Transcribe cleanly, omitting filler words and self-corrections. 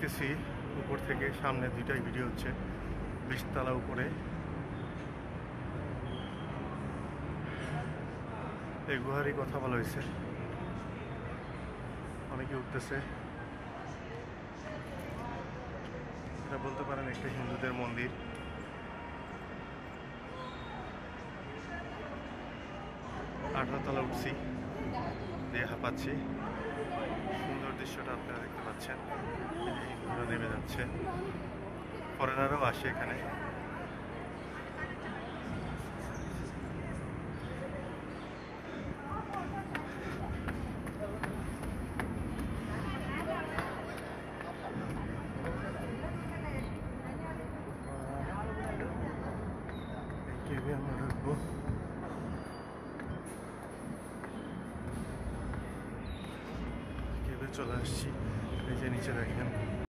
দেখতেছি উপর থেকে, সামনে দুইটাই ভিডিও হচ্ছে, 20 তলা উপরে। এই গুহারই কথা বলা হয়েছে, অনেকে উঠতেছে। এটা বলতে পারেন একটা হিন্দুদের মন্দির। 18 তলা উঠছি, দিয়ে হাঁপাচ্ছি। সুন্দর দৃশ্যটা আপনারা দেখতে পাচ্ছেন, হিন্দুরা নেমে যাচ্ছে, ফরেনারও আসে এখানে। কেভে আমরা ঢুকবো। কেভে চলে আসছি, এই যে নিচে দেখেন